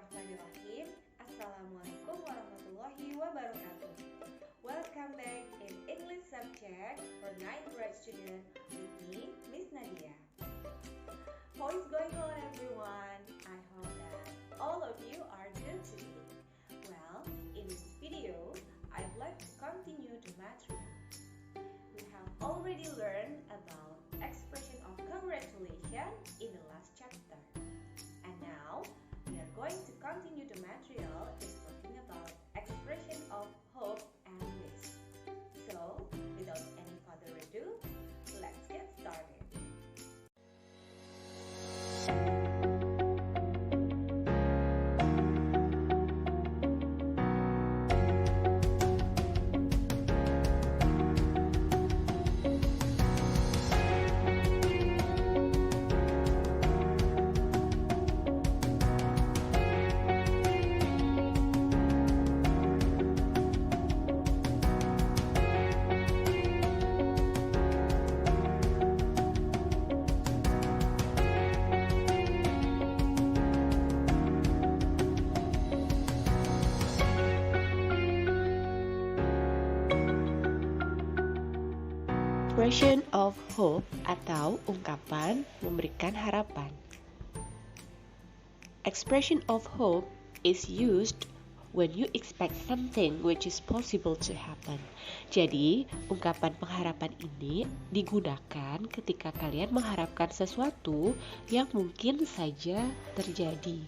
Bismillahirrahmanirrahim. Assalamualaikum warahmatullahi wabarakatuh. Welcome back in English subject for 9th grade student with me, Miss Nadia. How is going on, everyone? I hope that all of you are good today. Well, in this video, I'd like to continue the material. We have already learned about expression of congratulations in the last chapter. And now, we are going to continue the material is talking about expression of hope and wish. So, without any further ado, let's get started. Expression of hope atau ungkapan memberikan harapan. Expression of hope is used when you expect something which is possible to happen. Jadi, ungkapan pengharapan ini digunakan ketika kalian mengharapkan sesuatu yang mungkin saja terjadi.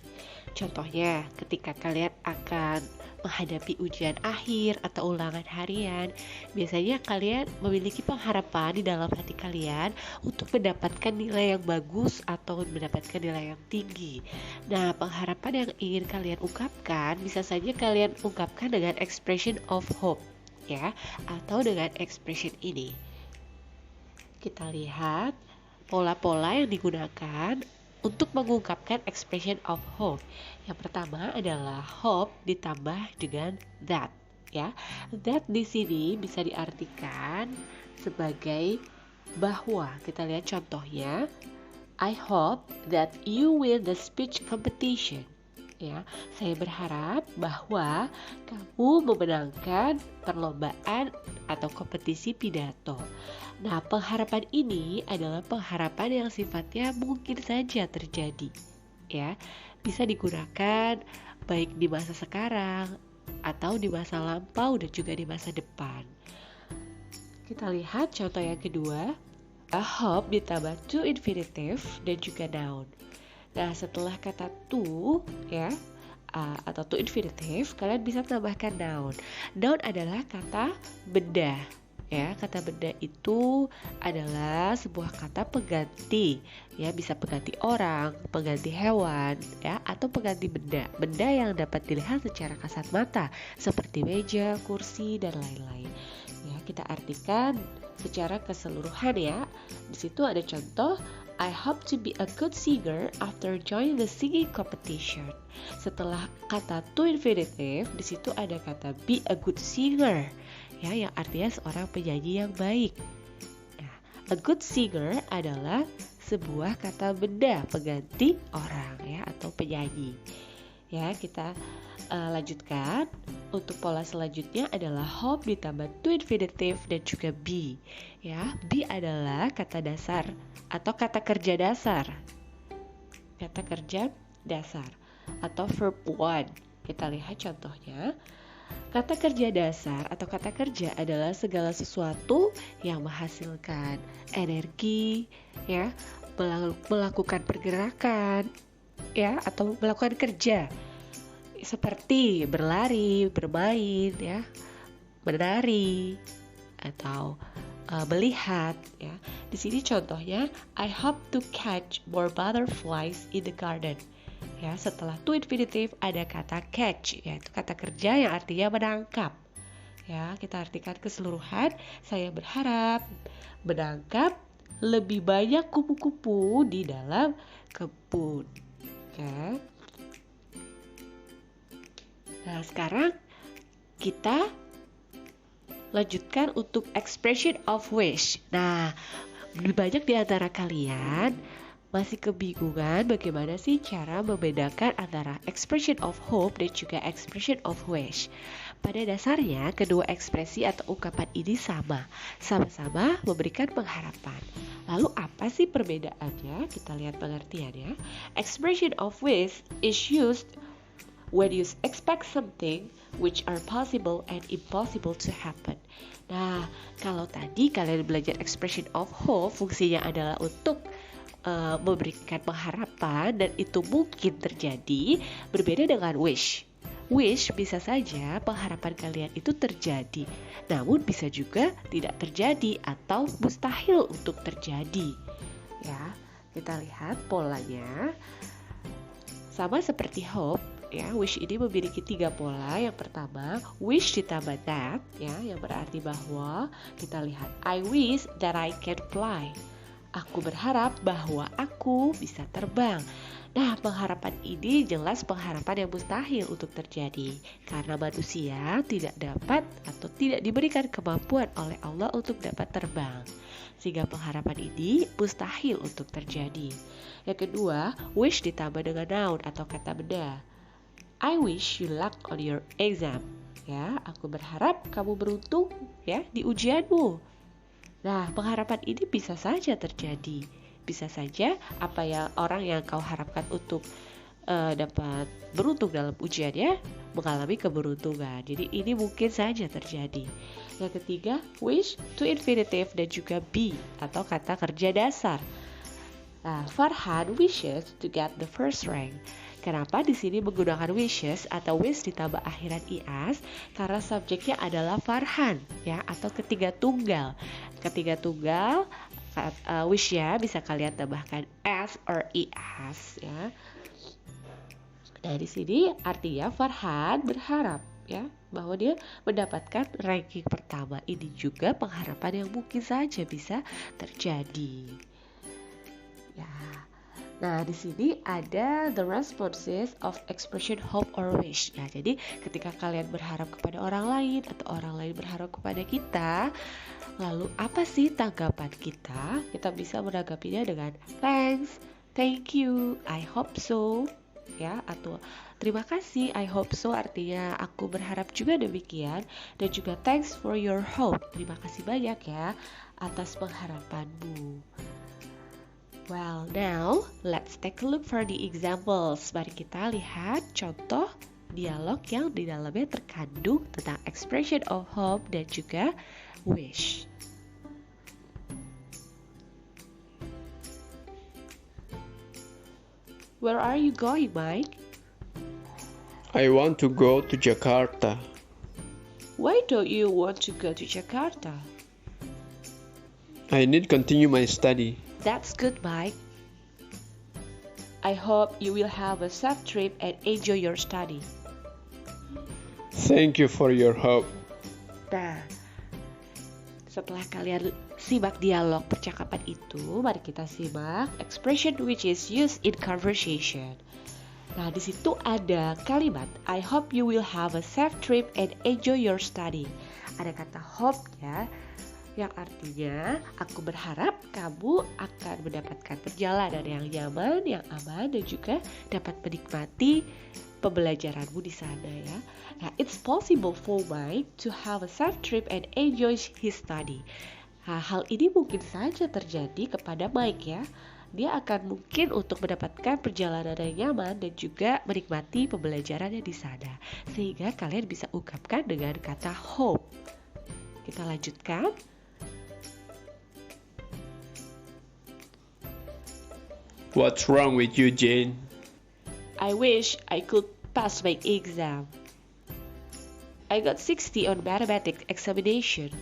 Contohnya, ketika kalian akan menghadapi ujian akhir atau ulangan harian, biasanya kalian memiliki pengharapan di dalam hati kalian untuk mendapatkan nilai yang bagus atau mendapatkan nilai yang tinggi. Nah, pengharapan yang ingin kalian ungkapkan bisa saja kalian ungkapkan dengan expression of hope, ya, atau dengan expression ini. Kita lihat pola-pola yang digunakan untuk mengungkapkan expression of hope. Yang pertama adalah hope ditambah dengan that, ya. That di sini bisa diartikan sebagai bahwa. Kita lihat contohnya. I hope that you win the speech competition. Ya, saya berharap bahwa kamu memenangkan perlombaan atau kompetisi pidato. Nah, pengharapan ini adalah pengharapan yang sifatnya mungkin saja terjadi. Ya, bisa digunakan baik di masa sekarang atau di masa lampau dan juga di masa depan. Kita lihat contoh yang kedua. A hope ditambah to infinitive dan juga noun. Nah, setelah kata to, ya, atau to infinitive, kalian bisa tambahkan noun. Noun adalah kata benda. Ya, kata benda itu adalah sebuah kata pengganti, ya, bisa pengganti orang, pengganti hewan, ya, atau pengganti benda. Benda yang dapat dilihat secara kasat mata, seperti meja, kursi, dan lain-lain. Ya, kita artikan secara keseluruhan, ya. Di situ ada contoh, I hope to be a good singer after joining the singing competition. Setelah kata to infinitive, di situ ada kata be a good singer, ya, yang artinya seorang penyanyi yang baik. Nah, a good singer adalah sebuah kata benda pengganti orang, ya, atau penyanyi. Ya, kita lanjutkan. Untuk pola selanjutnya adalah hope ditambah to infinitive dan juga be. Ya, be adalah kata dasar atau kata kerja dasar. Kata kerja dasar atau verb one. Kita lihat contohnya. Kata kerja dasar atau kata kerja adalah segala sesuatu yang menghasilkan energi, ya, melakukan pergerakan, ya, atau melakukan kerja. Seperti berlari, bermain, ya, menari, atau melihat, ya. Di sini contohnya, I hope to catch more butterflies in the garden. Ya, setelah to infinitive ada kata catch, yaitu kata kerja yang artinya menangkap. Ya, kita artikan keseluruhan. Saya berharap menangkap lebih banyak kupu-kupu di dalam kebun. Oke. Nah, sekarang kita lanjutkan untuk expression of wish. Nah, lebih banyak di antara kalian Masih kebingungan bagaimana sih cara membedakan antara expression of hope dan juga expression of wish? Pada dasarnya, kedua ekspresi atau ungkapan ini sama-sama memberikan pengharapan. Lalu apa sih perbedaannya? Kita lihat pengertiannya. Expression of wish is used when you expect something which are possible and impossible to happen. Nah, kalau tadi kalian belajar expression of hope, fungsinya adalah untuk memberikan pengharapan dan itu mungkin terjadi, berbeda dengan wish. Wish bisa saja pengharapan kalian itu terjadi, namun bisa juga tidak terjadi atau mustahil untuk terjadi. Ya, kita lihat polanya. Sama seperti hope, ya, wish ini memiliki 3 pola. Yang pertama, wish ditambah that, ya, yang berarti bahwa kita lihat I wish that I can fly. Aku berharap bahwa aku bisa terbang. Nah, pengharapan ini jelas pengharapan yang mustahil untuk terjadi karena manusia tidak dapat atau tidak diberikan kemampuan oleh Allah untuk dapat terbang. Sehingga pengharapan ini mustahil untuk terjadi. Yang kedua, wish ditambah dengan noun atau kata benda. I wish you luck on your exam. Ya, aku berharap kamu beruntung ya di ujianmu. Nah, pengharapan ini bisa saja terjadi. Bisa saja apa yang orang yang kau harapkan untuk dapat beruntung dalam ujiannya mengalami keberuntungan. Jadi ini mungkin saja terjadi. Yang ketiga, wish to infinitive dan juga be atau kata kerja dasar. Nah, Farhan wishes to get the first rank. Kenapa di sini menggunakan wishes atau wish ditambah akhiran ias? Karena subjeknya adalah Farhan, ya, atau ketiga tunggal. Ketiga tunggal wish ya bisa kalian tambahkan s or ias, ya. Nah, di sini artinya Farhan berharap, ya, bahwa dia mendapatkan ranking pertama. Ini juga pengharapan yang mungkin saja bisa terjadi. Ya. Nah, di sini ada the responses of expression hope or wish. Nah, jadi ketika kalian berharap kepada orang lain atau orang lain berharap kepada kita, lalu apa sih tanggapan kita? Kita bisa menanggapinya dengan thanks, thank you, I hope so, ya, atau terima kasih, I hope so, artinya aku berharap juga demikian, dan juga thanks for your hope, terima kasih banyak ya atas pengharapanmu. Well, now let's take a look for the examples. Mari kita lihat contoh dialog yang di dalamnya terkandung tentang expression of hope dan juga wish. Where are you going, Mike? I want to go to Jakarta. Why don't you want to go to Jakarta? I need to continue my study. That's good, Mike. I hope you will have a safe trip and enjoy your study. Thank you for your help. Nah, setelah kalian simak dialog percakapan itu, mari kita simak expression which is used in conversation. Nah, di situ ada kalimat I hope you will have a safe trip and enjoy your study. Ada kata hope ya, yang artinya aku berharap kamu akan mendapatkan perjalanan yang nyaman, yang aman, dan juga dapat menikmati pembelajaranmu di sana ya. Nah, it's possible for Mike to have a safe trip and enjoy his study. Nah, hal ini mungkin saja terjadi kepada Mike ya. Dia akan mungkin untuk mendapatkan perjalanan yang nyaman dan juga menikmati pembelajarannya di sana. Sehingga kalian bisa ungkapkan dengan kata hope. Kita lanjutkan. What's wrong with you, Jane? I wish I could pass my exam. I got 60 on mathematics examination.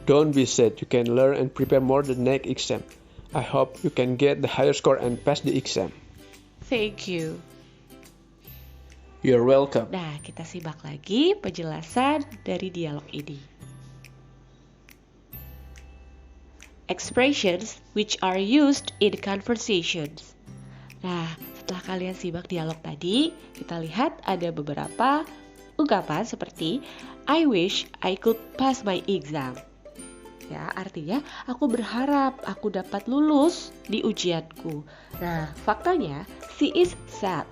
Don't be sad, you can learn and prepare more the next exam. I hope you can get the higher score and pass the exam. Thank you. You're welcome. Nah, kita simak lagi penjelasan dari dialog ini. Expressions which are used in conversations. Nah, setelah kalian simak dialog tadi, kita lihat ada beberapa ungkapan seperti I wish I could pass my exam. Ya, artinya aku berharap aku dapat lulus di ujianku. Nah, faktanya she is sad.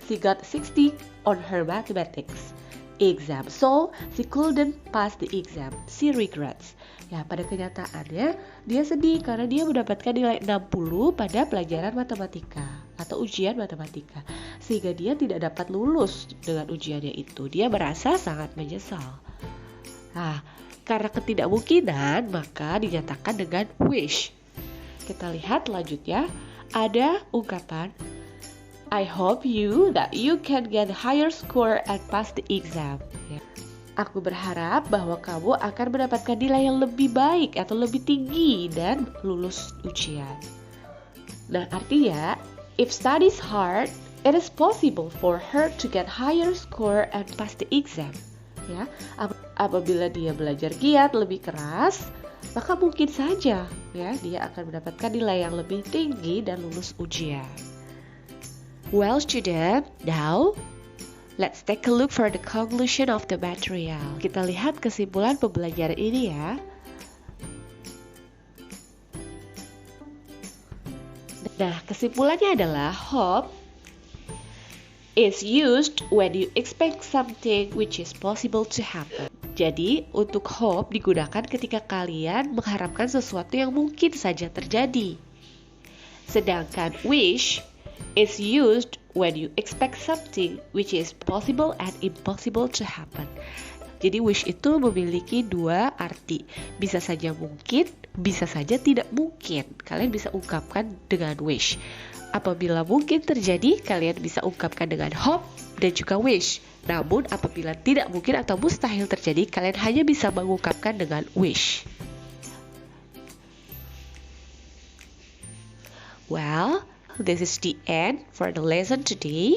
She got 60 on her mathematics exam, so she couldn't pass the exam. She regrets. Ya, pada kenyataannya dia sedih karena dia mendapatkan nilai 60 pada pelajaran matematika atau ujian matematika, sehingga dia tidak dapat lulus dengan ujiannya itu. Dia merasa sangat menyesal. Nah, karena ketidakmungkinan, maka dinyatakan dengan wish. Kita lihat selanjutnya, ada ungkapan I hope that you can get higher score and pass the exam. Ya. Aku berharap bahwa kamu akan mendapatkan nilai yang lebih baik atau lebih tinggi dan lulus ujian. Nah, artinya, if studies hard, it is possible for her to get higher score and pass the exam. Ya, apabila dia belajar giat lebih keras, maka mungkin saja ya dia akan mendapatkan nilai yang lebih tinggi dan lulus ujian. Well, student, now let's take a look for the conclusion of the material. Kita lihat kesimpulan pembelajaran ini ya. Nah, kesimpulannya adalah hope is used when you expect something which is possible to happen. Jadi, untuk hope digunakan ketika kalian mengharapkan sesuatu yang mungkin saja terjadi. Sedangkan wish is used when you expect something which is possible and impossible to happen. Jadi wish itu memiliki dua arti. Bisa saja mungkin, bisa saja tidak mungkin. Kalian bisa ungkapkan dengan wish. Apabila mungkin terjadi, kalian bisa ungkapkan dengan hope dan juga wish. Namun apabila tidak mungkin atau mustahil terjadi, kalian hanya bisa mengungkapkan dengan wish. Well, this is the end for the lesson today.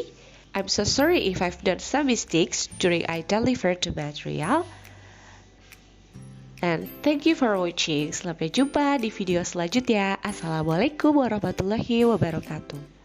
I'm so sorry if I've done some mistakes during I delivered the material. And thank you for watching. Sampai jumpa di video selanjutnya. Assalamualaikum warahmatullahi wabarakatuh.